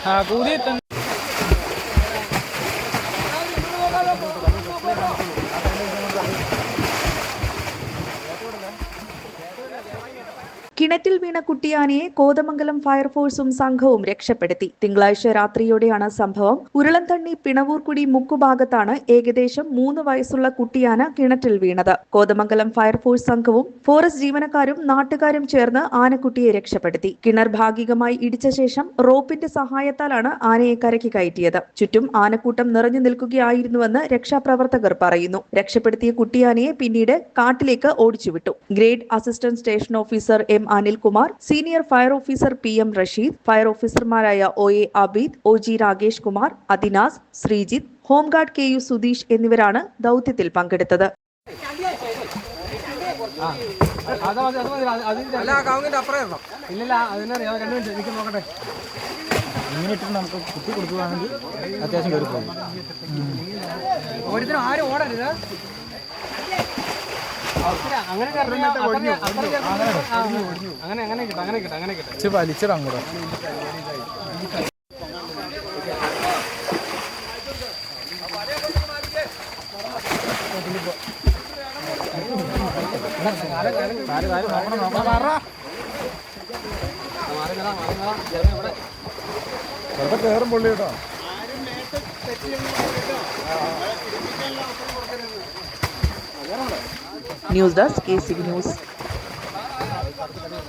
കൂതി കിണറ്റിൽ വീണ കുട്ടിയാനയെ കോതമംഗലം ഫയർഫോഴ്സും സംഘവും രക്ഷപ്പെടുത്തി. തിങ്കളാഴ്ച രാത്രിയോടെയാണ് സംഭവം. ഉരുളൻതണ്ണി പിണവൂർക്കുടി മുക്കുഭാഗത്താണ് ഏകദേശം 3 വയസ്സുള്ള കുട്ടിയാന കിണറ്റിൽ വീണത്. കോതമംഗലം ഫയർഫോഴ്സ് സംഘവും ഫോറസ്റ്റ് ജീവനക്കാരും നാട്ടുകാരും ചേർന്ന് ആനക്കുട്ടിയെ രക്ഷപ്പെടുത്തി. കിണർ ഭാഗികമായി ഇടിച്ച ശേഷം റോപ്പിന്റെ സഹായത്താലാണ് ആനയെ കരയ്ക്ക് കയറ്റിയത്. ചുറ്റും ആനക്കൂട്ടം നിറഞ്ഞു നിൽക്കുകയായിരുന്നുവെന്ന് രക്ഷാപ്രവർത്തകർ പറയുന്നു. രക്ഷപ്പെടുത്തിയ കുട്ടിയാനയെ പിന്നീട് കാട്ടിലേക്ക് ഓടിച്ചുവിട്ടു. Grade assistant station officer M Anilkumar, senior fire officer PM Rasheed, fire ഓഫീസർമാരായ OA Abeed, OG Rakesh Kumar, Adinas, Sreejith, home guard KU Sudheesh എന്നിവരാണ് ദൌത്യത്തിൽ പങ്കെടുത്തത്. നമുക്ക് കുത്തി കൊടുക്കുകയാണെങ്കിൽ അത്യാവശ്യം കയറി പോകും. ആരും ഓടരുത്. അങ്ങനെ വലിച്ചിടാം കൂടെ. കേറും പൊള്ളി കേട്ടോ. News desk KCB news.